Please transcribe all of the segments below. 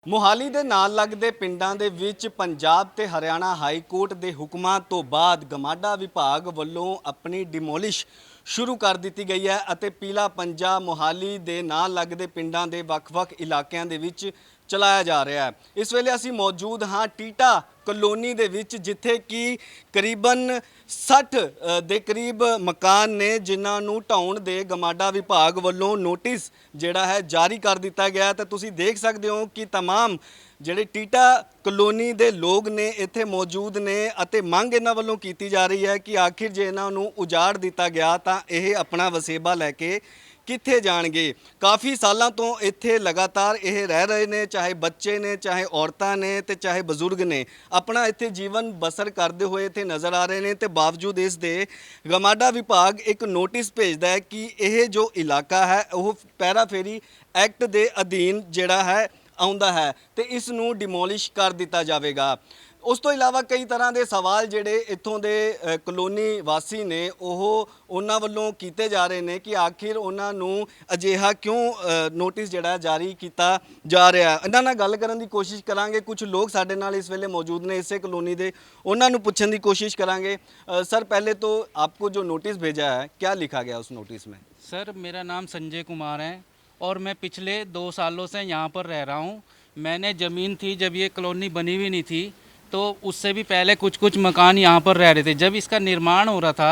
ਮੁਹਾਲੀ ਦੇ ਨਾਲ ਲੱਗਦੇ ਪਿੰਡਾਂ ਦੇ ਵਿੱਚ ਪੰਜਾਬ ਤੇ ਹਰਿਆਣਾ ਹਾਈ ਕੋਰਟ ਦੇ ਹੁਕਮਾਂ ਤੋਂ ਬਾਅਦ ਗਮਾਡਾ ਵਿਭਾਗ ਵੱਲੋਂ ਆਪਣੀ ਡਿਮੋਲਿਸ਼ ਸ਼ੁਰੂ ਕਰ ਦਿੱਤੀ ਗਈ ਹੈ ਅਤੇ ਪੀਲਾ ਪੰਜਾ ਮੁਹਾਲੀ ਦੇ ਨਾਲ ਲੱਗਦੇ ਪਿੰਡਾਂ ਦੇ ਵੱਖ-ਵੱਖ ਇਲਾਕਿਆਂ ਦੇ ਵਿੱਚ ਚਲਾਇਆ ਜਾ ਰਿਹਾ ਹੈ। ਇਸ ਵੇਲੇ ਅਸੀਂ ਮੌਜੂਦ ਹਾਂ ਟੀਟਾ ਕਲੋਨੀ ਦੇ ਵਿੱਚ, ਜਿੱਥੇ ਕਿ ਕਰੀਬਨ 60 ਦੇ ਕਰੀਬ ਮਕਾਨ ਨੇ ਜਿਨ੍ਹਾਂ ਨੂੰ ਢਾਉਣ ਦੇ ਗਮਾਡਾ ਵਿਭਾਗ ਵੱਲੋਂ ਨੋਟਿਸ ਜਿਹੜਾ ਹੈ ਜਾਰੀ ਕਰ ਦਿੱਤਾ ਗਿਆ। ਤਾਂ ਤੁਸੀਂ ਦੇਖ ਸਕਦੇ ਹੋ ਕਿ तमाम ਜਿਹੜੇ ਟੀਟਾ ਕਲੋਨੀ ਦੇ ਲੋਕ ਨੇ ਇੱਥੇ ਮੌਜੂਦ ਨੇ ਅਤੇ ਮੰਗ ਇਹਨਾਂ ਵੱਲੋਂ ਕੀਤੀ ਜਾ ਰਹੀ ਹੈ ਕਿ ਆਖਿਰ ਜੇ ਇਹਨਾਂ ਨੂੰ ਉਜਾੜ ਦਿੱਤਾ ਗਿਆ ਤਾਂ ਇਹ ਆਪਣਾ ਵਸੇਬਾ ਲੈ ਕੇ ਕਿੱਥੇ ਜਾਣਗੇ। ਕਾਫੀ ਸਾਲਾਂ ਤੋਂ ਇੱਥੇ ਲਗਾਤਾਰ ਇਹ ਰਹਿ ਰਹੇ ਨੇ, ਚਾਹੇ ਬੱਚੇ ਨੇ, ਚਾਹੇ ਔਰਤਾਂ ਨੇ ਤੇ ਚਾਹੇ ਬਜ਼ੁਰਗ ਨੇ, ਆਪਣਾ ਇੱਥੇ ਜੀਵਨ ਬਸਰ ਕਰਦੇ ਹੋਏ ਇੱਥੇ ਨਜ਼ਰ ਆ ਰਹੇ ਨੇ। ਤੇ ਬਾਵਜੂਦ ਇਸ ਦੇ ਗਮਾਡਾ ਵਿਭਾਗ ਇੱਕ ਨੋਟਿਸ ਭੇਜਦਾ ਹੈ ਕਿ ਇਹ ਜੋ ਇਲਾਕਾ ਹੈ ਉਹ ਪੈਰਾ ਫੇਰੀ ਐਕਟ ਦੇ ਅਧੀਨ ਜਿਹੜਾ ਹੈ ਆਉਂਦਾ ਹੈ ਤੇ ਇਸ ਨੂੰ ਡਿਮੋਲਿਸ਼ ਕਰ ਦਿੱਤਾ ਜਾਵੇਗਾ। ਉਸ ਤੋਂ ਇਲਾਵਾ ਕਈ ਤਰ੍ਹਾਂ ਦੇ ਸਵਾਲ ਜਿਹੜੇ ਇੱਥੋਂ ਦੇ ਕਲੋਨੀ ਵਾਸੀ ਨੇ ਉਹ ਉਹਨਾਂ ਵੱਲੋਂ ਕੀਤੇ ਜਾ ਰਹੇ ਨੇ ਕਿ ਆਖਿਰ ਉਹਨਾਂ ਨੂੰ ਅਜਿਹਾ ਕਿਉਂ ਨੋਟਿਸ ਜਿਹੜਾ ਜਾਰੀ ਕੀਤਾ ਜਾ ਰਿਹਾ। ਇਹਨਾਂ ਨਾਲ ਗੱਲ ਕਰਨ ਦੀ ਕੋਸ਼ਿਸ਼ ਕਰਾਂਗੇ। ਕੁਝ ਲੋਕ ਸਾਡੇ ਨਾਲ ਇਸ ਵੇਲੇ ਮੌਜੂਦ ਨੇ ਇਸੇ ਕਲੋਨੀ ਦੇ, ਉਹਨਾਂ ਨੂੰ ਪੁੱਛਣ ਦੀ ਕੋशिश करेंगे। सर, पहले तो आपको जो नोटिस भेजा है क्या लिखा गया उस नोटिस में? सर, मेरा नाम संजय कुमार है और मैं पिछले 2 सालों से यहाँ पर रह रहा हूँ। मैंने ज़मीन थी जब ये कॉलोनी बनी हुई नहीं थी, तो उससे भी पहले कुछ मकान यहाँ पर रह रहे थे। जब इसका निर्माण हो रहा था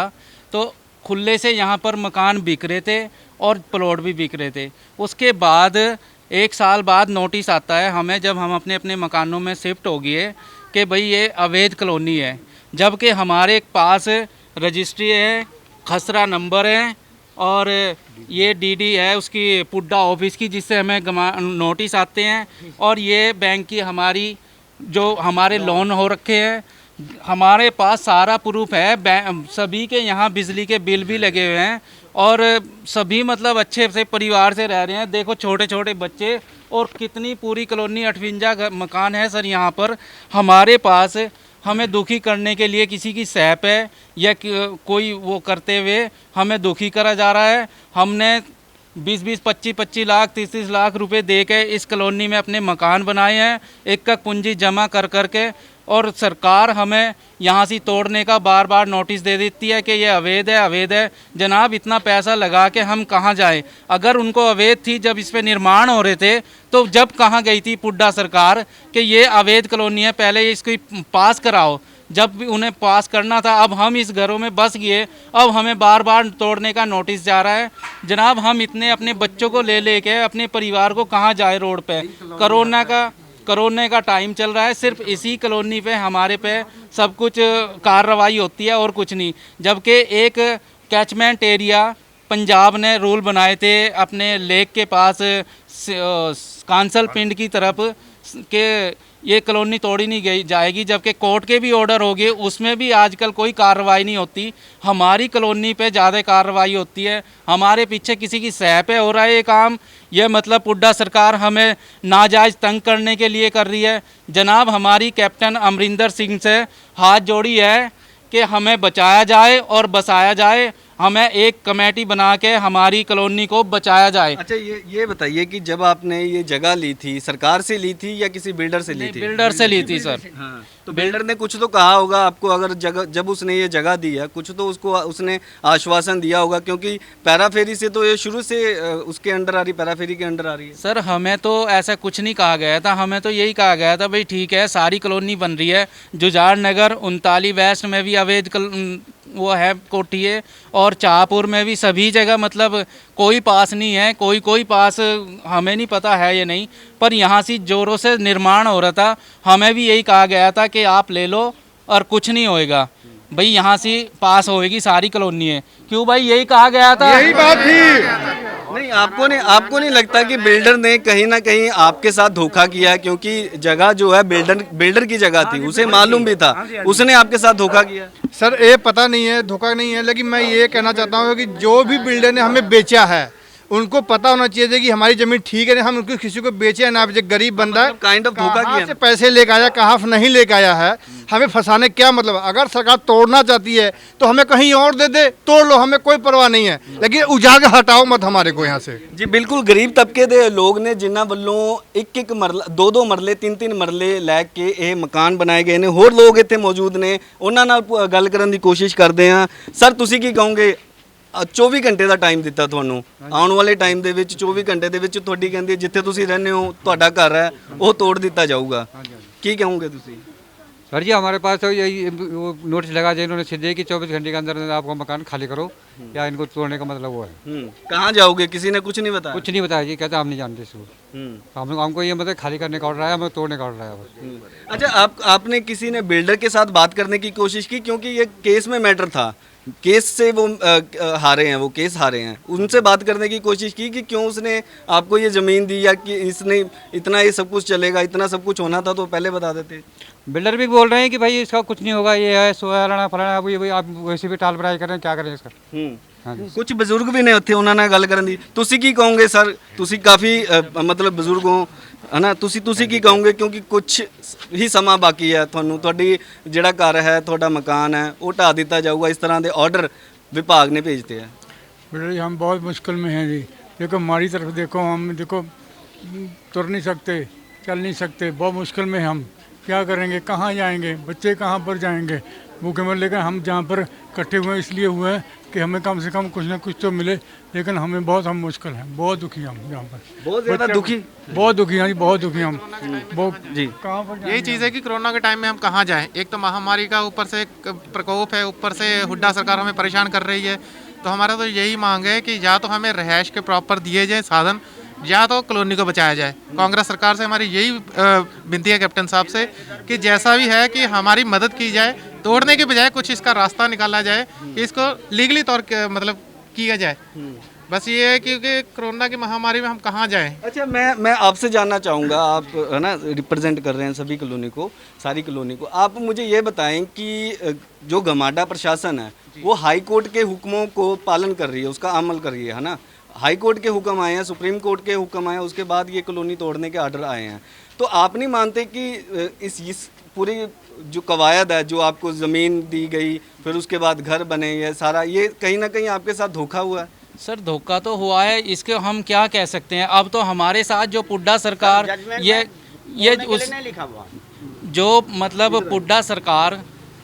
तो खुले से यहाँ पर मकान बिक रहे थे और प्लॉट भी बिक रहे थे। उसके बाद 1 साल बाद नोटिस आता है हमें, जब हम अपने अपने मकानों में शिफ्ट हो गए कि भाई ये अवैध कॉलोनी है, जबकि हमारे पास रजिस्ट्री है, खसरा नंबर है और ये डीडी है उसकी पुड्डा ऑफिस की, जिससे हमें नोटिस आते हैं। और ये बैंक की हमारी जो हमारे लोन हो रखे हैं, हमारे पास सारा प्रूफ है। सभी के यहाँ बिजली के बिल भी लगे हुए हैं और सभी मतलब अच्छे से परिवार से रह रहे हैं। देखो छोटे छोटे बच्चे और कितनी पूरी कॉलोनी 58 मकान है सर यहाँ पर। हमारे पास हमें दुखी करने के लिए किसी की सैप है या कोई वो करते हुए हमें दुखी करा जा रहा है। हमने 20-20, 25-25 लाख, 30-30 लाख रुपए दे के इस कॉलोनी में अपने मकान बनाए हैं, एक पूंजी जमा कर के, और सरकार हमें यहाँ से तोड़ने का बार बार नोटिस दे देती है कि ये अवैध है, अवैध है। जनाब, इतना पैसा लगा के हम कहाँ जाएं? अगर उनको अवैध थी जब इस पे निर्माण हो रहे थे तो जब कहाँ गई थी पुड्डा सरकार कि ये अवैध कॉलोनी है, पहले इसको पास कराओ। जब भी उन्हें पास करना था, अब हम इस घरों में बस गए, अब हमें बार बार तोड़ने का नोटिस जा रहा है। जनाब, हम इतने अपने बच्चों को ले के अपने परिवार को कहाँ जाए रोड पे? कोरोना का टाइम चल रहा है, सिर्फ इसी कॉलोनी पे हमारे पे सब कुछ कार्रवाई होती है और कुछ नहीं। जबकि एक कैचमेंट एरिया पंजाब ने रूल बनाए थे अपने लेक के पास कांसल पिंड की तरफ के ये कॉलोनी तोड़ी नहीं गई जाएगी, जबकि कोर्ट के भी ऑर्डर हो गए, उसमें भी आजकल कोई कार्रवाई नहीं होती। हमारी कॉलोनी पे ज़्यादा कार्रवाई होती है। हमारे पीछे किसी की सह पे हो रहा है ये काम। ये मतलब पुड्डा सरकार हमें नाजायज़ तंग करने के लिए कर रही है। जनाब, हमारी कैप्टन अमरिंदर सिंह से हाथ जोड़ी है कि हमें बचाया जाए और बसाया जाए। हमें एक कमेटी बना के हमारी कॉलोनी को बचाया जाए। अच्छा, ये बताइए कि जब आपने ये जगह ली थी, सरकार से ली थी या किसी बिल्डर से ली थी? बिल्डर से ली थी सर। हाँ, तो बिल्डर ने कुछ तो कहा होगा आपको, अगर जगह जब उसने ये जगह दी है, कुछ तो उसको उसने आश्वासन दिया होगा, क्योंकि पैराफेरी से तो ये शुरू से उसके अंडर आ रही, पैराफेरी के अंडर आ रही है। सर, हमें तो ऐसा कुछ नहीं कहा गया था। हमें तो यही कहा गया था भाई ठीक है, सारी कॉलोनी बन रही है, जुझार नगर 39 वेस्ट में भी अवैध वो है कोठी है, और शाहपुर में भी, सभी जगह मतलब कोई पास नहीं है, कोई पास हमें नहीं पता है ये नहीं, पर यहाँ से जोरों से निर्माण हो रहा था। हमें भी यही कहा गया था कि आप ले लो और कुछ नहीं होएगा भाई, यहाँ से पास होएगी सारी कॉलोनी है। क्यों भाई, यही कहा गया था, यही बात थी। नहीं, आपको नहीं लगता कि बिल्डर ने कहीं ना कहीं आपके साथ धोखा किया? क्योंकि जगह जो है बिल्डर की जगह थी, उसे मालूम भी था, उसने आपके साथ धोखा किया। सर, ये पता नहीं है, धोखा नहीं है, लेकिन मैं ये कहना चाहता हूँ कि जो भी बिल्डर ने हमें बेचा है उनको पता होना चाहिए कि हमारी ज़मीन ठीक है, हम उनको किसी को बेचे या ना बेचे। गरीब बंदा मतलब काइंड ऑफ धोखा कहाँ किया से पैसे लेकर आया, कहाँ से नहीं लेकर आया है, हमें फंसाने क्या मतलब। अगर सरकार तोड़ना चाहती है तो हमें कहीं और दे दे, तोड़ लो, हमें कोई परवाह नहीं है, लेकिन उजागर हटाओ मत हमारे को यहाँ से। जी बिल्कुल, गरीब तबके ਦੇ ਲੋਕ ਨੇ ਜਿਨ੍ਹਾਂ ਵੱਲੋਂ ਇੱਕ ਮਰਲਾ, ਦੋ ਮਰਲੇ, ਤਿੰਨ ਮਰਲੇ ਲੈ ਕੇ ਇਹ ਮਕਾਨ ਬਣਾਏ ਗਏ ਨੇ। ਹੋਰ ਲੋਕ ਇੱਥੇ ਮੌਜੂਦ ਨੇ, ਉਹਨਾਂ ਨਾਲ ਗੱਲ ਕਰਨ ਦੀ ਕੋਸ਼ਿਸ਼ ਕਰਦੇ ਹਾਂ। ਸਰ ਤੁਸੀਂ ਕੀ ਕਹੋਗੇ? 24 ਘੰਟੇ ਦਾ ਟਾਈਮ ਦਿੱਤਾ ਤੁਹਾਨੂੰ, ਆਉਣ ਵਾਲੇ ਟਾਈਮ ਦੇ ਵਿੱਚ 24 ਘੰਟੇ ਦੇ ਵਿੱਚ ਤੁਹਾਡੀ ਕਹਿੰਦੀ ਜਿੱਥੇ ਤੁਸੀਂ ਰਹਿੰਦੇ ਹੋ ਤੁਹਾਡਾ ਘਰ ਹੈ ਉਹ ਤੋੜ ਦਿੱਤਾ ਜਾਊਗਾ, ਕੀ ਕਹੋਗੇ ਤੁਸੀਂ? सर जी हमारे पास तो यही वो नोटिस लगा दिया इन्होंने सीधे कि 24 घंटे के अंदर अंदर आपको मकान खाली करो, या इनको तोड़ने का मतलब वो है। कहाँ जाओगे? किसी ने कुछ नहीं बताया? कुछ नहीं बताया जी, कहते हम नहीं जानते इसको। हमको ये मतलब खाली करने का ऑर्डर आया, हमें तोड़ने का ऑर्डर आया बस। अच्छा, आपने किसी ने बिल्डर के साथ बात करने की कोशिश की? क्योंकि ये केस में मैटर था, केस से वो हारे हैं, वो केस हारे हैं। उनसे बात करने की कोशिश की कि क्यों उसने आपको ये ज़मीन दी, या कि इसने इतना ये सब कुछ चलेगा, इतना सब कुछ होना था तो पहले बता देते। बिल्डर भी बोल रहे हैं कि भाई इसका कुछ नहीं होगा, ये है सो फलाना फलाना, अब ये आप वैसे भी टाल बड़ाई कर रहे हैं, क्या करें इसका। हाँ जी। ਕੁਝ ਬਜ਼ੁਰਗ ਵੀ ਨੇ ਉੱਥੇ, ਉਹਨਾਂ ਨਾਲ ਗੱਲ ਕਰਨ ਦੀ। ਤੁਸੀਂ ਕੀ ਕਹੋਗੇ ਸਰ? ਤੁਸੀਂ ਕਾਫੀ ਮਤਲਬ ਬਜ਼ੁਰਗ ਹੋ ਹਨਾ, ਤੁਸੀਂ ਕੀ ਕਹੋਗੇ? ਕਿਉਂਕਿ ਕੁਝ ਹੀ ਸਮਾਂ ਬਾਕੀ ਹੈ, ਤੁਹਾਨੂੰ ਤੁਹਾਡੀ ਜਿਹੜਾ ਘਰ ਹੈ, ਤੁਹਾਡਾ ਮਕਾਨ ਹੈ, ਉਹ ਢਾਹ ਦਿੱਤਾ ਜਾਊਗਾ, ਇਸ ਤਰ੍ਹਾਂ ਦੇ ਆਰਡਰ ਵਿਭਾਗ ਨੇ ਭੇਜਤੇ ਹੈ। बेटा जी हम बहुत मुश्किल में हैं जी। देखो हमारी तरफ देखो, हम देखो तुर नहीं सकते, चल नहीं सकते, बहुत मुश्किल में हम क्या करेंगे, कहाँ जाएंगे, बच्चे कहाँ पर जाएंगे भूखे मर। लेकिन हम जहाँ पर इकट्ठे हुए हैं इसलिए हुए हैं कि हमें कम से कम कुछ ना कुछ तो मिले, लेकिन हमें बहुत हम मुश्किल हैं, बहुत दुखी हम यहाँ पर, बहुत ज़्यादा दुखी, बहुत दुखी हैं जी, बहुत दुखी हम। बहुत जी कहाँ पर यही चीज़ है कि कोरोना के टाइम में हम कहाँ जाएं। एक तो महामारी का ऊपर से एक प्रकोप है, ऊपर से हुड्डा सरकार हमें परेशान कर रही है। तो हमारा तो यही मांग है कि या तो हमें रिहाइश के प्रॉपर दिए जाए साधन, या तो कॉलोनी को बचाया जाए। कांग्रेस सरकार से हमारी यही विनती है कैप्टन साहब से कि जैसा भी है कि हमारी मदद की जाए, तोड़ने के बजाय कुछ इसका रास्ता निकाला जाए कि इसको लीगली तौर मतलब किया जाए। बस ये है क्योंकि कोरोना की महामारी में हम कहाँ जाएं। अच्छा, मैं आपसे जानना चाहूँगा, आप है ना रिप्रेजेंट कर रहे हैं सभी कॉलोनी को, सारी कॉलोनी को। आप मुझे ये बताएं कि जो गमाडा प्रशासन है वो हाई कोर्ट के हुक्मों को पालन कर रही है, उसका अमल कर रही है ना? हाई कोर्ट के हुक्म आए हैं, सुप्रीम कोर्ट के हुक्म आए हैं, उसके बाद ये कॉलोनी तोड़ने के आर्डर आए हैं। तो आप नहीं मानते कि इस पूरी जो कवायद है, जो आपको ज़मीन दी गई, फिर उसके बाद घर बने, ये सारा ये कहीं ना कहीं आपके साथ धोखा हुआ है? सर धोखा तो हुआ है, इसके हम क्या कह सकते हैं। अब तो हमारे साथ जो पुड्डा सरकार ये उस जो मतलब पुड्डा सरकार,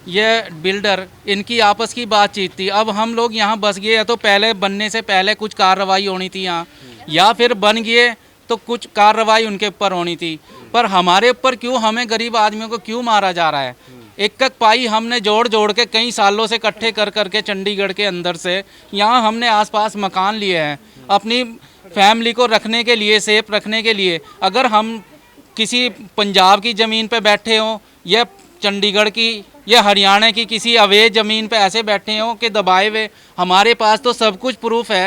ये बिल्डर, इनकी आपस की बातचीत थी। अब हम लोग यहाँ बस गए तो पहले बनने से पहले कुछ कार्रवाई होनी थी यहाँ, या फिर बन गए तो कुछ कार्रवाई उनके ऊपर होनी थी। पर हमारे ऊपर क्यों, हमें गरीब आदमियों को क्यों मारा जा रहा है? एक एक पाई हमने जोड़ जोड़ के कई सालों से इकट्ठे कर करके चंडीगढ़ के अंदर से यहाँ हमने आसपास मकान लिए हैं अपनी फैमिली को रखने के लिए, सेफ रखने के लिए। अगर हम किसी पंजाब की ज़मीन पे बैठे हों या चंडीगढ़ की या हरियाणा की किसी अवैध ज़मीन पे ऐसे बैठे हों कि दबाए हुए, हमारे पास तो सब कुछ प्रूफ है,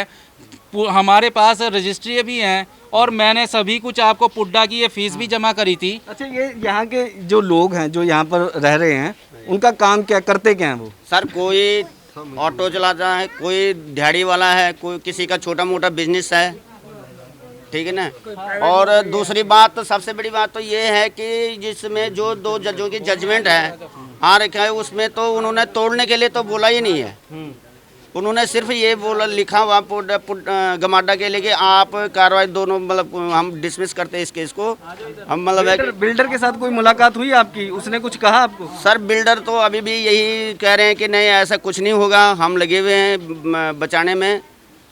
हमारे पास रजिस्ट्री भी हैं, और मैंने सभी कुछ आपको पुड्डा की ये फीस भी जमा करी थी। अच्छा, ये यहाँ के जो लोग हैं जो यहाँ पर रह रहे हैं, उनका काम क्या करते क्या हैं वो? सर कोई ऑटो चलाता है, कोई दिहाड़ी वाला है, कोई किसी का छोटा मोटा बिजनेस है, ठीक है ना। और दूसरी बात, सबसे बड़ी बात तो ये है कि जिसमें जो 2 जजों की जजमेंट है हाँ रखा है, उसमें तो उन्होंने तोड़ने के लिए तो बोला ही नहीं है। उन्होंने सिर्फ ये बोला, लिखा हुआ गमाडा के लिए कि आप कार्रवाई दोनों मतलब हम डिसमिस करते हैं इस केस को। हम मतलब बिल्डर के साथ कोई मुलाकात हुई आपकी? उसने कुछ कहा आपको? सर बिल्डर तो अभी भी यही कह रहे हैं कि नहीं ऐसा कुछ नहीं होगा, हम लगे हुए हैं बचाने में।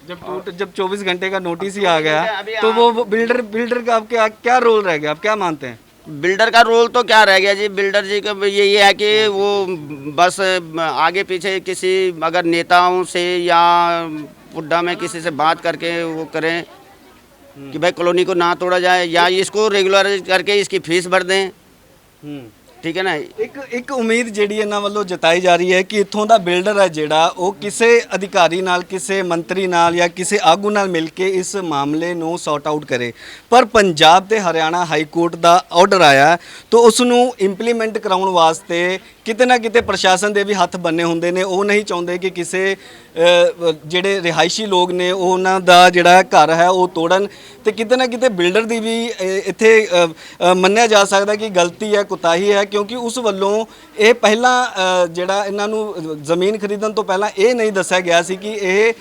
जब 24 घंटे का नोटिस ही आ गया तो वो बिल्डर का आपके क्या रोल रह गया? आप क्या मानते हैं? बिल्डर का रोल तो क्या रह गया जी, बिल्डर जी का यही है कि वो बस आगे पीछे किसी अगर नेताओं से या पुड्डा में किसी से बात करके वो करें कि भाई कॉलोनी को ना तोड़ा जाए, या इसको रेगुलर करके इसकी फीस भर दें। ठीक है ना। ਇੱਕ ਉਮੀਦ ਜਿਹੜੀ ਇਹਨਾਂ ਵੱਲੋਂ ਜਤਾਈ ਜਾ ਰਹੀ ਹੈ ਕਿ ਇੱਥੋਂ ਦਾ ਬਿਲਡਰ ਹੈ ਜਿਹੜਾ ਉਹ ਕਿਸੇ ਅਧਿਕਾਰੀ ਨਾਲ, ਕਿਸੇ ਮੰਤਰੀ ਨਾਲ ਜਾਂ ਕਿਸੇ ਆਗੂ ਨਾਲ ਮਿਲ ਕੇ ਇਸ ਮਾਮਲੇ ਨੂੰ ਸੌਰਟ ਆਊਟ ਕਰੇ, ਪਰ ਪੰਜਾਬ ਤੇ ਹਰਿਆਣਾ ਹਾਈ ਕੋਰਟ ਦਾ ਆਰਡਰ ਆਇਆ ਤਾਂ ਉਸ ਨੂੰ ਇੰਪਲੀਮੈਂਟ ਕਰਾਉਣ ਵਾਸਤੇ ਕਿਤੇ ਨਾ ਕਿਤੇ ਪ੍ਰਸ਼ਾਸਨ ਦੇ ਵੀ ਹੱਥ ਬੰਨੇ ਹੁੰਦੇ ਨੇ। ਉਹ ਨਹੀਂ ਚਾਹੁੰਦੇ ਕਿ ਕਿਸੇ ਜਿਹੜੇ ਰਿਹਾਇਸ਼ੀ ਲੋਕ ਨੇ ਉਹ ਉਹਨਾਂ ਦਾ ਜਿਹੜਾ ਘਰ ਹੈ ਉਹ ਤੋੜਨ, ਤੇ ਕਿਤੇ ਨਾ ਕਿਤੇ ਬਿਲਡਰ ਦੀ ਵੀ ਇੱਥੇ ਮੰਨਿਆ ਜਾ ਸਕਦਾ ਕਿ ਗਲਤੀ ਹੈ, ਕੁਤਾਹੀ ਹੈ, ਕਿਉਂਕਿ ਉਸ ਵੱਲੋਂ ਇਹ ਪਹਿਲਾਂ ਜਿਹੜਾ ਇਹਨਾਂ ਨੂੰ ਜ਼ਮੀਨ ਖਰੀਦਣ ਤੋਂ ਪਹਿਲਾਂ ਇਹ ਨਹੀਂ ਦੱਸਿਆ ਗਿਆ ਸੀ ਕਿ ਇਹ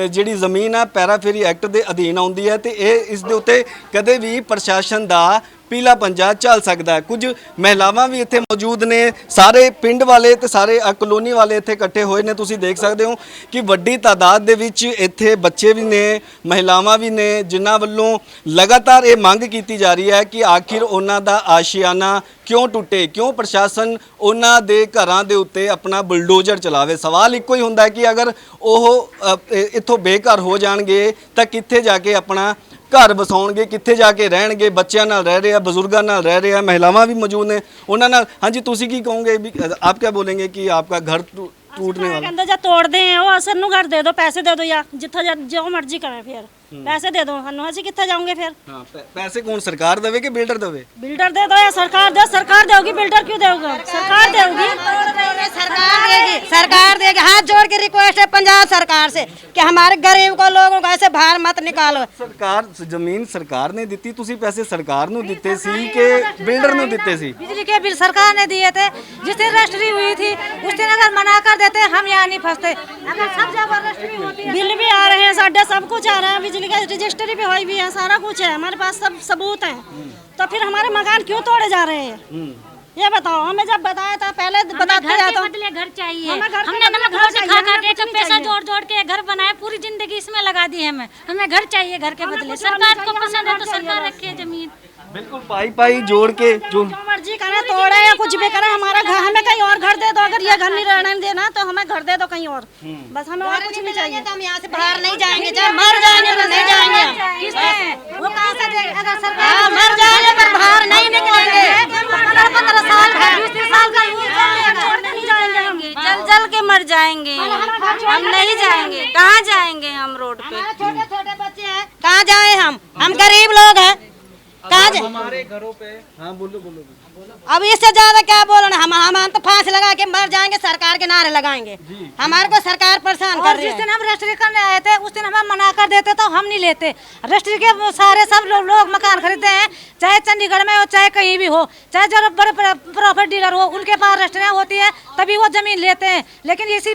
ਜਿਹੜੀ ਜ਼ਮੀਨ ਆ ਪੈਰਾਫੇਰੀ ਐਕਟ ਦੇ ਅਧੀਨ ਆਉਂਦੀ ਹੈ ਤੇ ਇਹ ਇਸ ਦੇ ਉੱਤੇ ਕਦੇ ਵੀ ਪ੍ਰਸ਼ਾਸਨ ਦਾ ਪੀਲਾ ਪੰਜਾ ਚੱਲ ਸਕਦਾ ਹੈ। ਕੁਝ ਮਹਿਲਾਵਾਂ ਵੀ ਇੱਥੇ ਮੌਜੂਦ ਨੇ, ਸਾਰੇ ਪਿੰਡ ਵਾਲੇ ਤੇ ਸਾਰੇ ਕਲੋਨੀ ਵਾਲੇ ਇੱਥੇ ਇਕੱਠੇ ਹੋਏ ਨੇ। ਤੁਸੀਂ ਦੇਖ ਸਕਦੇ ਹੋ ਕਿ ਵੱਡੀ ਤਾਦਾਦ ਦੇ ਵਿੱਚ ਇੱਥੇ ਬੱਚੇ ਵੀ ਨੇ, ਮਹਿਲਾਵਾਂ ਵੀ ਨੇ, ਜਿਨ੍ਹਾਂ ਵੱਲੋਂ ਲਗਾਤਾਰ ਇਹ ਮੰਗ ਕੀਤੀ ਜਾ ਰਹੀ ਹੈ ਕਿ ਆਖਿਰ ਉਹਨਾਂ ਦਾ ਆਸ਼ੀਆਨਾ ਕਿਉਂ ਟੁੱਟੇ, ਕਿਉਂ ਪ੍ਰਸ਼ਾਸਨ ਉਹਨਾਂ ਦੇ ਘਰਾਂ ਦੇ ਉੱਤੇ ਆਪਣਾ ਬੁਲਡੋਜ਼ਰ ਚਲਾਵੇ। ਸਵਾਲ ਇੱਕੋ ਹੀ ਹੁੰਦਾ ਹੈ ਕਿ ਅਗਰ ਉਹ ਇੱਥੋਂ ਬੇਘਰ ਹੋ ਜਾਣਗੇ ਤਾਂ ਕਿੱਥੇ ਜਾ ਕੇ ਆਪਣਾ घर बसाउणगे, कित्थे जाके रहणगे, बच्चों नाल रह रहे हैं, बजुर्गों नाल रह रहे हैं, महिलावां भी मौजूद ने उन्हां नाल। हाँ जी, तुसीं की कहोगे, आप क्या बोलेंगे कि आपका घर टूटने वाला? कहंदे जे तोड़दे हैं वो असर नूं घर दे दो, पैसे दे दो, या जिथे जो मर्जी करें, फिर पैसे दे दो सानूं, असीं कित्थे जाओगे फिर? हाँ, पैसे कौन सरकार देवे कि बिल्डर देवे? बिल्डर दे दो या सरकार दे? सरकार देगी, बिल्डर क्यों देगा? सरकार देगी, सरकार देगी। हाथ जोड़ के रिक्वेस्ट है पंजाब सरकार से कि हमारे गरीब को, लोगों को ऐसे बाहर मत निकालो। सरकार जमीन सरकार ने दी, तुसी पैसे सरकार नूं दिते सी कि बिल्डर नूं दिते सी? बिजली के बिल सरकार ने दिए थे। जिस दिन रजिस्ट्री हुई थी उस दिन अगर मना कर देते हम यहाँ नहीं फंसते। अगर सब जगह रजिस्ट्री होती है, बिल भी आ रहे हैं, साढ़े सब कुछ आ रहा है, बिजली का रजिस्ट्री भी हुई भी है, सारा कुछ है हमारे पास, सब सबूत है, तो फिर हमारे मकान क्यों तोड़े जा रहे हैं? ये बताओ। हमें जब बताया था पहले बताते जाता, घर चाहिए, हमने नमक रोटी खा खा के पैसा जोड़ जोड़ के घर बनाया, पूरी जिंदगी इसमें लगा दी है। हमें घर चाहिए, घर के बदले सरकार को पसंद है तो सरकार रखे जमीन। बिल्कुल पाई पाई जोड़ के जो मर्जी करें, तोड़े या कुछ भी करें, हमारा घर, हमें कहीं और घर दे दो। अगर ये घर नहीं रहने देना तो हमें घर दे दो कहीं और, बस हमें और कुछ नहीं चाहिए। तो हम यहाँ से बाहर नहीं जाएंगे, चाहे मर जाएंगे तो नहीं जाएंगे। वो कहाँ से देंगे? अगर सरकार मर जाएंगे पर बाहर नहीं निकलेंगे। 15 साल है, 20 साल का नहीं जाएंगे, जल जल के मर जाएंगे, हम नहीं जाएंगे। कहाँ जाएंगे हम? रोड पे छोटे छोटे बच्चे हैं, कहाँ जाए हम गरीब लोग हैं, कहाँ जाए? हमारे घरों पे। हाँ बोलो बोलो। अब इससे ज्यादा क्या बोलना? हम तो फांसी लगा के मर जाएंगे, सरकार के नारे लगाएंगे। हमारे को सरकार परेशान कर रही है। जिस दिन हम रजिस्ट्री करने आए थे उस दिन हमें मना कर देते तो हम नहीं लेते। रजिस्ट्री के सारे सब लोग मकान खरीदते हैं, चाहे चंडीगढ़ में हो चाहे कहीं भी हो, चाहे जो बड़े प्रॉपर्टी डीलर हो, उनके पास रजिस्ट्रियाँ होती है तभी वो जमीन लेते हैं। लेकिन इसी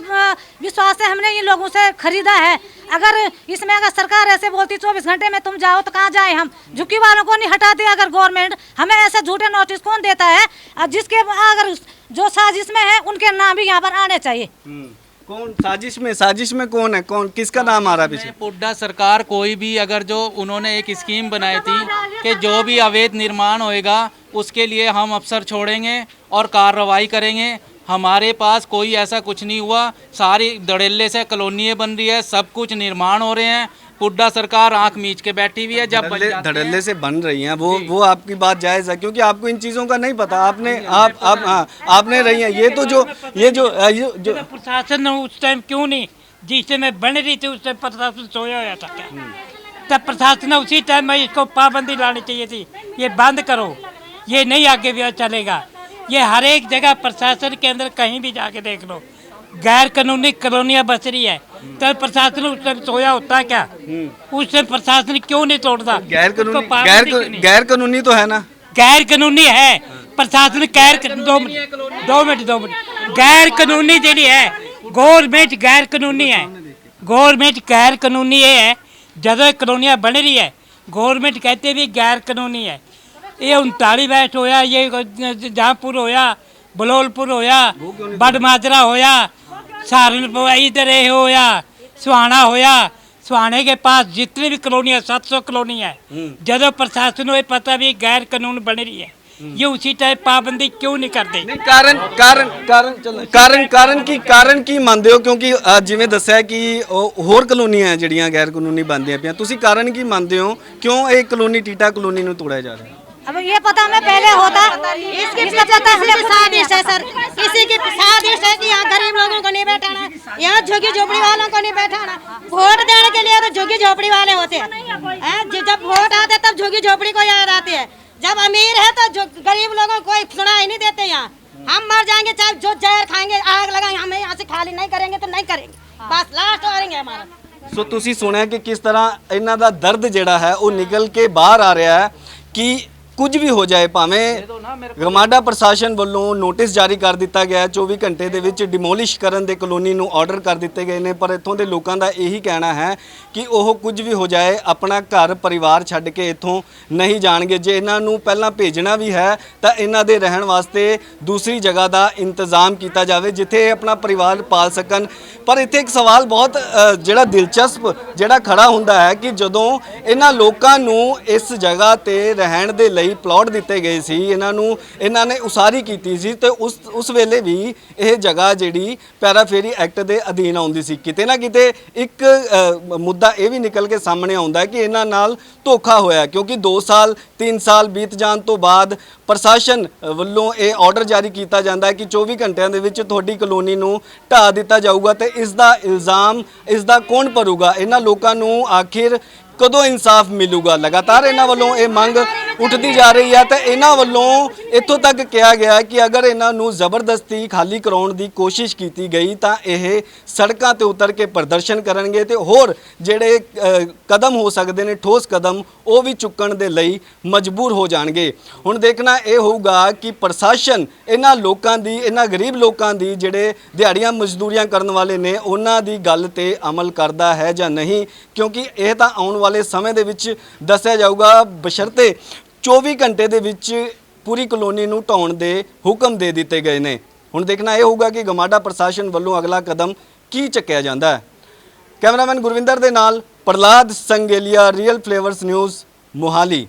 विश्वास से हमने इन लोगों से खरीदा है। अगर इसमें अगर सरकार ऐसे बोलती 24 घंटे में तुम जाओ तो कहाँ जाए हम? झुग्गी वालों को नहीं हटाते अगर गवर्नमेंट, हमें ऐसे झूठे नोटिस कौन देता है? जिसके अगर जो साजिश में है उनके नाम भी यहाँ पर आने चाहिए। कौन साजिश में कौन है? कौन, किसका नाम आ रहा है पीछे? पुड्डा सरकार कोई भी अगर जो उन्होंने एक स्कीम बनाई थी कि जो भी अवैध निर्माण होएगा उसके लिए हम अफसर छोड़ेंगे और कार्रवाई करेंगे। हमारे पास कोई ऐसा कुछ नहीं हुआ, सारी धड़ल्ले से कॉलोनियाँ बन रही है, सब कुछ निर्माण हो रहे हैं। पुड्डा सरकार आंख मीच के बैठी हुई है। जब धड़ल्ले से बन रही हैं वो आपकी बात जायज़ है, क्योंकि आपको इन चीज़ों का नहीं पता। आपने रही हैं ये तो जो प्रशासन उस टाइम क्यों नहीं, जिस टाइम बन रही थी उस टाइम प्रशासन सोया हुआ था क्या? तब प्रशासन ने उसी टाइम में इसको पाबंदी लानी चाहिए थी, ये बंद करो, ये नहीं आगे भी चलेगा। ये हर एक जगह प्रशासन के अंदर कहीं भी जाके देख लो, गैर कानूनी कॉलोनियाँ बस रही है, तो प्रशासन उस टाइम सोया होता क्या? उस टाइम प्रशासन क्यों नहीं तोड़ता? गैर कानूनी तो है ना, गैर कानूनी है प्रशासन। दो मिनट गैर कानूनी जी है गवर्नमेंट, गैर कानूनी है गवर्नमेंट, गैर कानूनी है। जब कॉलोनियाँ बन रही है गवर्नमेंट कहते भी गैर कानूनी है। ये 39 बैठ होया, ये जहाँपुर होया, बलोलपुर होया, बड़माजरा होया, सहारनपुर इधर होया, सुहाना होया। सुहाने के पास जितनी भी कॉलोनी है 700 कॉलोनी है। जब प्रशासन को पता भी गैर कानून बन रही है, ये उसी टाइप पाबंदी क्यों नहीं करते? ਕਾਰਨ ਕੀ ਮੰਨਦੇ ਹੋ? ਕਿਉਂਕਿ ਜਿਵੇਂ ਦੱਸਿਆ ਕਿ ਹੋਰ ਕਲੋਨੀਆਂ ਜਿਹੜੀਆਂ ਗੈਰ ਕਾਨੂੰਨੀ ਬਣਦੀਆਂ ਪਈਆਂ, ਤੁਸੀਂ ਕਾਰਨ ਕੀ ਮੰਨਦੇ ਹੋ ਕਿਉਂ ਇਹ ਕਲੋਨੀ ਟੀਟਾ ਕਲੋਨੀ ਨੂੰ ਤੋੜਿਆ ਜਾ ਰਿਹਾ? अब ये पता हमें पहले होता, इसके पता हमें साजिश है सर, किसी की साजिश है कि यहाँ गरीब लोगों को नहीं बैठाना, यहाँ झुग्गी झोपड़ी वालों को नहीं बैठाना। वोट देने के लिए तो झुग्गी झोपड़ी वाले होते हैं, जब वोट आते तब झुग्गी झोपड़ी को याद आते हैं, जब अमीर है तो गरीब लोगों को कोई सुनाई नहीं देते। यहाँ हम मर जाएंगे चाहे जो जहर खाएंगे, आग लगाएंगे, हमें यहाँ से खाली नहीं करेंगे तो नहीं करेंगे, बस लास्ट करेंगे हमारा। ਸੋ ਤੁਸੀਂ ਸੁਣਿਆ ਕਿ ਕਿਸ ਤਰ੍ਹਾਂ ਇਹਨਾਂ ਦਾ ਦਰਦ ਜਿਹੜਾ ਹੈ ਉਹ ਨਿਕਲ ਕੇ ਬਾਹਰ ਆ ਰਿਹਾ ਹੈ ਕਿ ਕੁਝ ਵੀ ਹੋ ਜਾਏ, ਭਾਵੇਂ ਗਮਾਡਾ ਪ੍ਰਸ਼ਾਸਨ ਵੱਲੋਂ ਨੋਟਿਸ ਜਾਰੀ ਕਰ ਦਿੱਤਾ ਗਿਆ ਹੈ 24 ਘੰਟੇ ਦੇ ਵਿੱਚ ਡਿਮੋਲਿਸ਼ ਕਰਨ ਦੇ ਕਲੋਨੀ ਨੂੰ ਆਰਡਰ ਕਰ ਦਿੱਤੇ ਗਏ ਨੇ, ਪਰ ਇੱਥੋਂ ਦੇ ਲੋਕਾਂ ਦਾ ਇਹੀ ਕਹਿਣਾ ਹੈ ਕਿ ਉਹ ਕੁਝ ਵੀ ਹੋ ਜਾਏ ਆਪਣਾ ਘਰ ਪਰਿਵਾਰ ਛੱਡ ਕੇ ਇੱਥੋਂ ਨਹੀਂ ਜਾਣਗੇ। ਜੇ ਇਹਨਾਂ ਨੂੰ ਪਹਿਲਾਂ ਭੇਜਣਾ ਵੀ ਹੈ ਤਾਂ ਇਹਨਾਂ ਦੇ ਰਹਿਣ ਵਾਸਤੇ ਦੂਸਰੀ ਜਗ੍ਹਾ ਦਾ ਇੰਤਜ਼ਾਮ ਕੀਤਾ ਜਾਵੇ ਜਿੱਥੇ ਇਹ ਆਪਣਾ ਪਰਿਵਾਰ ਪਾਲ ਸਕਣ। ਪਰ ਇੱਥੇ ਇੱਕ ਸਵਾਲ ਬਹੁਤ ਜਿਹੜਾ ਦਿਲਚਸਪ ਜਿਹੜਾ ਖੜਾ ਹੁੰਦਾ ਹੈ ਕਿ ਜਦੋਂ ਇਹਨਾਂ ਲੋਕਾਂ ਨੂੰ ਇਸ ਜਗ੍ਹਾ ਤੇ ਰਹਿਣ ਦੇ ਲਈ ਪਲਾਟ ਦਿੱਤੇ ਗਏ ਸੀ, ਇਹਨਾਂ ਨੇ ਉਸਾਰੀ ਕੀਤੀ ਸੀ ਤੇ ਉਸ ਵੇਲੇ ਵੀ ਇਹ ਜਗ੍ਹਾ ਜਿਹੜੀ ਪੈਰਾਫੇਰੀ ਐਕਟ ਦੇ ਅਧੀਨ ਆਉਂਦੀ ਸੀ। ਕਿਤੇ ਨਾ ਕਿਤੇ ਇੱਕ ਮੁੱਦਾ ਇਹ ਵੀ ਨਿਕਲ ਕੇ ਸਾਹਮਣੇ ਆਉਂਦਾ ਹੈ ਕਿ ਇਹਨਾਂ ਨਾਲ ਧੋਖਾ ਹੋਇਆ, ਕਿਉਂਕਿ 2 ਸਾਲ 3 ਸਾਲ ਬੀਤ ਜਾਣ ਤੋਂ ਬਾਅਦ ਪ੍ਰਸ਼ਾਸਨ ਵੱਲੋਂ ਇਹ ਆਰਡਰ ਜਾਰੀ ਕੀਤਾ ਜਾਂਦਾ ਹੈ ਕਿ 24 ਘੰਟਿਆਂ ਦੇ ਵਿੱਚ ਤੁਹਾਡੀ ਕਲੋਨੀ ਨੂੰ ਢਾਹ ਦਿੱਤਾ ਜਾਊਗਾ ਤੇ ਇਸ ਦਾ ਇਲਜ਼ਾਮ ਇਸ ਦਾ ਕੌਣ ਭਰੂਗਾ? ਇਹਨਾਂ ਲੋਕਾਂ ਨੂੰ ਆਖਿਰ ਕਦੋਂ ਇਨਸਾਫ ਮਿਲੂਗਾ? ਲਗਾਤਾਰ ਇਹਨਾਂ ਵੱਲੋਂ ਇਹ ਮੰਗ ਉੱਠਦੀ ਜਾ ਰਹੀ ਹੈ ਤੇ ਇਹਨਾਂ ਵੱਲੋਂ ਇੱਥੋਂ ਤੱਕ ਕਿਹਾ ਗਿਆ ਕਿ ਅਗਰ ਇਹਨਾਂ ਨੂੰ ਜ਼ਬਰਦਸਤੀ ਖਾਲੀ ਕਰਾਉਣ ਦੀ ਕੋਸ਼ਿਸ਼ ਕੀਤੀ ਗਈ ਤਾਂ ਇਹ ਸੜਕਾਂ ਤੇ ਉਤਰ ਕੇ ਪ੍ਰਦਰਸ਼ਨ ਕਰਨਗੇ ਤੇ ਹੋਰ ਜਿਹੜੇ ਕਦਮ ਹੋ ਸਕਦੇ ਨੇ, ਠੋਸ ਕਦਮ, ਉਹ ਵੀ ਚੁੱਕਣ ਦੇ ਲਈ ਮਜਬੂਰ ਹੋ ਜਾਣਗੇ। ਹੁਣ ਦੇਖਣਾ ਇਹ ਹੋਊਗਾ ਕਿ ਪ੍ਰਸ਼ਾਸਨ ਇਹਨਾਂ ਲੋਕਾਂ ਦੀ, ਇਹਨਾਂ ਗਰੀਬ ਲੋਕਾਂ ਦੀ ਜਿਹੜੇ ਦਿਹਾੜੀਆਂ ਮਜ਼ਦੂਰੀਆਂ ਕਰਨ ਵਾਲੇ ਨੇ, ਉਹਨਾਂ ਦੀ ਗੱਲ ਤੇ ਅਮਲ ਕਰਦਾ ਹੈ ਜਾਂ ਨਹੀਂ, ਕਿਉਂਕਿ ਇਹ ਤਾਂ ਆਉਣ ਵਾਲੇ ਸਮੇਂ ਦੇ ਵਿੱਚ ਦੱਸਿਆ ਜਾਊਗਾ, ਬਸ਼ਰਤੇ 24 ਘੰਟੇ ਦੇ ਵਿੱਚ ਪੂਰੀ ਕਲੋਨੀ ਨੂੰ ਢਾਉਣ ਦੇ ਹੁਕਮ ਦੇ ਦਿੱਤੇ ਗਏ ਨੇ। ਹੁਣ ਦੇਖਣਾ ਇਹ ਹੋਊਗਾ ਕਿ ਗਮਾਡਾ ਪ੍ਰਸ਼ਾਸਨ ਵੱਲੋਂ ਅਗਲਾ ਕਦਮ ਕੀ ਚੱਕਿਆ ਜਾਂਦਾ ਹੈ। ਕੈਮਰਾਮੈਨ ਗੁਰਵਿੰਦਰ ਦੇ ਨਾਲ Prahlad ਸੰਗੇਲੀਆ, real flavours news, Mohali.